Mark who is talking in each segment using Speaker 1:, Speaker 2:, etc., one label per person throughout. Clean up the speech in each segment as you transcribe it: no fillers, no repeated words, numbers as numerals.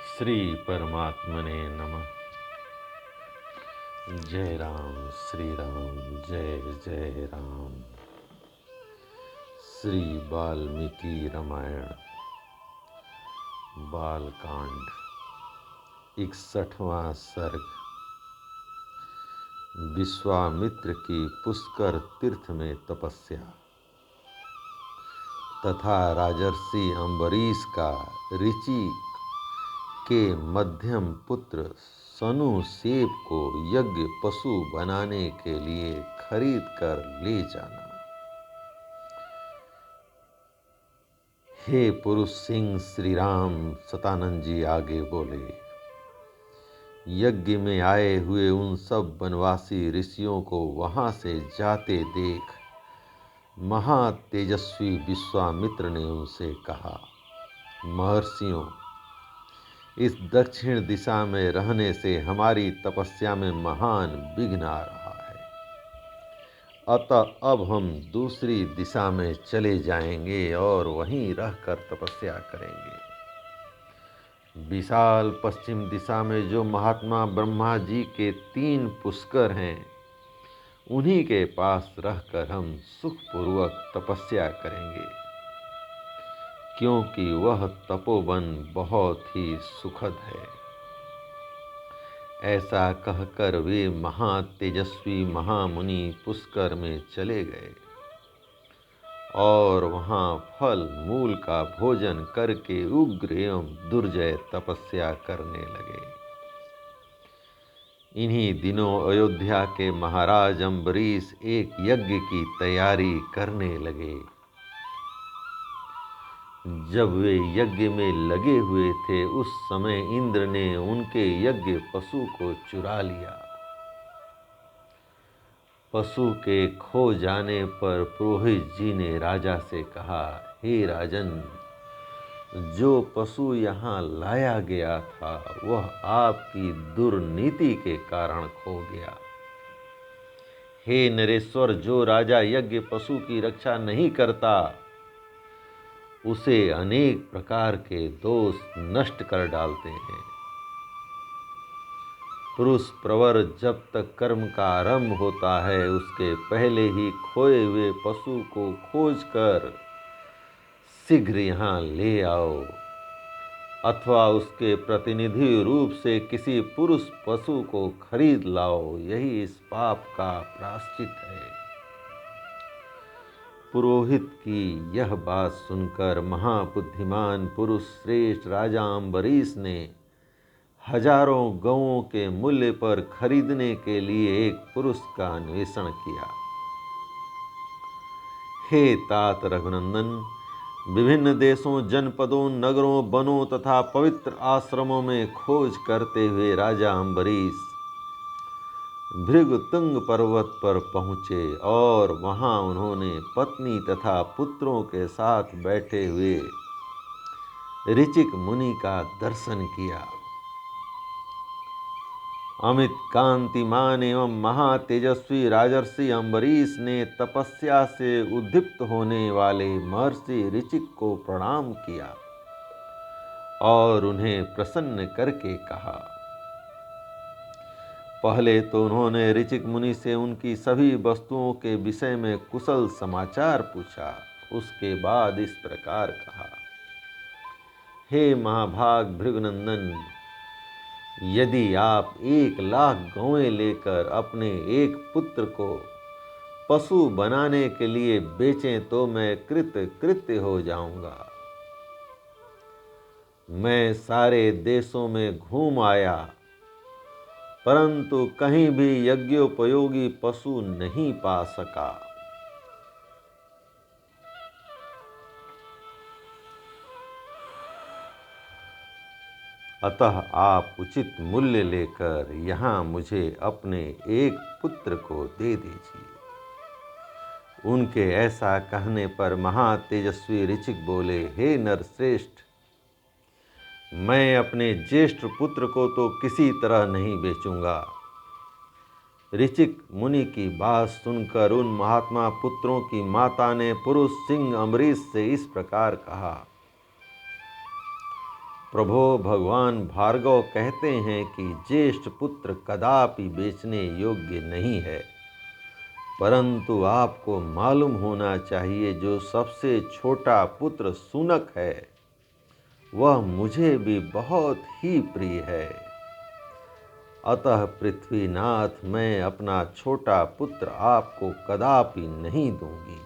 Speaker 1: श्री परमात्मने नमः। जय राम श्री राम जय जय राम। श्री वाल्मीकि रामायण बालकांड 61वां सर्ग। विश्वामित्र की पुष्कर तीर्थ में तपस्या तथा राजर्षि अम्बरीश का ऋचि के मध्यम पुत्र सनुसेप को यज्ञ पशु बनाने के लिए खरीद कर ले जाना। हे पुरुष सिंह श्री राम सतानंद जी आगे बोले, यज्ञ में आए हुए उन सब वनवासी ऋषियों को वहां से जाते देख महातेजस्वी विश्वामित्र ने उनसे कहा, महर्षियों, इस दक्षिण दिशा में रहने से हमारी तपस्या में महान विघ्न आ रहा है। अतः अब हम दूसरी दिशा में चले जाएंगे और वहीं रहकर तपस्या करेंगे। विशाल पश्चिम दिशा में जो महात्मा ब्रह्मा जी के 3 पुष्कर हैं, उन्हीं के पास रहकर हम सुखपूर्वक तपस्या करेंगे, क्योंकि वह तपोवन बहुत ही सुखद है। ऐसा कहकर वे महातेजस्वी महामुनि पुष्कर में चले गए और वहां फल मूल का भोजन करके उग्र एवं दुर्जय तपस्या करने लगे। इन्हीं दिनों अयोध्या के महाराज अम्बरीश एक यज्ञ की तैयारी करने लगे। जब वे यज्ञ में लगे हुए थे, उस समय इंद्र ने उनके यज्ञ पशु को चुरा लिया। पशु के खो जाने पर पुरोहित जी ने राजा से कहा, हे राजन, जो पशु यहाँ लाया गया था वह आपकी दुर्नीति के कारण खो गया। हे नरेश्वर, जो राजा यज्ञ पशु की रक्षा नहीं करता, उसे अनेक प्रकार के दोष नष्ट कर डालते हैं। पुरुष प्रवर जब तक कर्म का आरंभ होता है, उसके पहले ही खोए हुए पशु को खोजकर शीघ्र यहाँ ले आओ, अथवा उसके प्रतिनिधि रूप से किसी पुरुष पशु को खरीद लाओ। यही इस पाप का प्रायश्चित है। पुरोहित की यह बात सुनकर महाबुद्धिमान पुरुष श्रेष्ठ राजा अम्बरीश ने हजारों गौओं के मूल्य पर खरीदने के लिए एक पुरुष का अन्वेषण किया। हे तात रघुनंदन, विभिन्न देशों, जनपदों, नगरों, वनों तथा पवित्र आश्रमों में खोज करते हुए राजा अम्बरीश भृगुतुंग पर्वत पर पहुँचे और वहाँ उन्होंने पत्नी तथा पुत्रों के साथ बैठे हुए ऋचिक मुनि का दर्शन किया। अमित कांतिमान एवं महातेजस्वी राजर्षि अम्बरीश ने तपस्या से उद्दीप्त होने वाले महर्षि ऋचिक को प्रणाम किया और उन्हें प्रसन्न करके कहा। पहले तो उन्होंने ऋचिक मुनि से उनकी सभी वस्तुओं के विषय में कुशल समाचार पूछा। उसके बाद इस प्रकार कहा, हे महाभाग भृगुनंदन, यदि आप 1,00,000 गौएं लेकर अपने एक पुत्र को पशु बनाने के लिए बेचें तो मैं कृतकृत्य हो जाऊंगा। मैं सारे देशों में घूम आया, परंतु कहीं भी यज्ञोपयोगी पशु नहीं पा सका। अतः आप उचित मूल्य लेकर यहाँ मुझे अपने एक पुत्र को दे दीजिए। उनके ऐसा कहने पर महातेजस्वी ऋचिक बोले, हे नरश्रेष्ठ, मैं अपने ज्येष्ठ पुत्र को तो किसी तरह नहीं बेचूंगा। ऋचिक मुनि की बात सुनकर उन महात्मा पुत्रों की माता ने पुरुष सिंह अम्बरीश से इस प्रकार कहा, प्रभो भगवान भार्गव कहते हैं कि ज्येष्ठ पुत्र कदापि बेचने योग्य नहीं है, परंतु आपको मालूम होना चाहिए जो सबसे छोटा पुत्र सुनक है वह मुझे भी बहुत ही प्रिय है। अतः पृथ्वीनाथ मैं अपना छोटा पुत्र आपको कदापि नहीं दूंगी।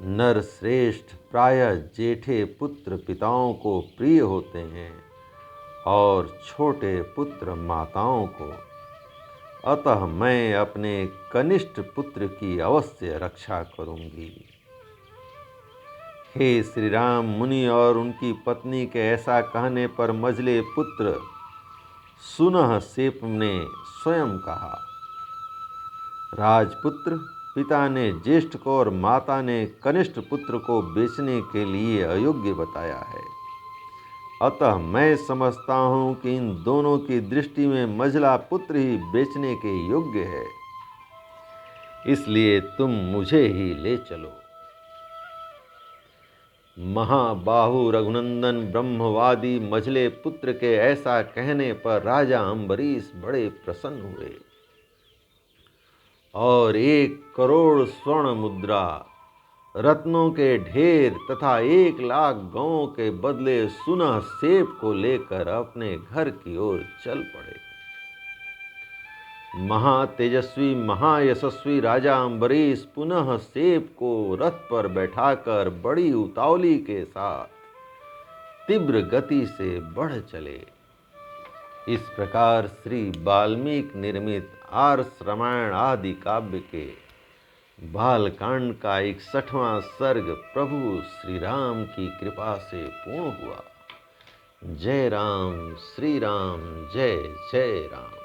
Speaker 1: नर श्रेष्ठ प्रायः जेठे पुत्र पिताओं को प्रिय होते हैं और छोटे पुत्र माताओं को, अतः मैं अपने कनिष्ठ पुत्र की अवश्य रक्षा करूंगी। हे श्री राम, मुनि और उनकी पत्नी के ऐसा कहने पर मझले पुत्र सुनह सेप ने स्वयं कहा, राजपुत्र, पिता ने ज्येष्ठ को और माता ने कनिष्ठ पुत्र को बेचने के लिए अयोग्य बताया है, अतः मैं समझता हूँ कि इन दोनों की दृष्टि में मझला पुत्र ही बेचने के योग्य है, इसलिए तुम मुझे ही ले चलो। महाबाहु रघुनंदन ब्रह्मवादी मझले पुत्र के ऐसा कहने पर राजा अम्बरीश बड़े प्रसन्न हुए और 1,000,000 स्वर्ण मुद्रा, रत्नों के ढेर तथा 1,00,000 गौों के बदले सुनह सेब को लेकर अपने घर की ओर चल पड़े। महातेजस्वी महायशस्वी राजा अम्बरीश पुनः सेब को रथ पर बैठाकर बड़ी उतावली के साथ तीव्र गति से बढ़ चले। इस प्रकार श्री वाल्मीकि निर्मित आर्ष रामायण आदि काव्य के बालकांड का 61वां सर्ग प्रभु श्री राम की कृपा से पूर्ण हुआ। जय राम, श्री राम, जय जय राम।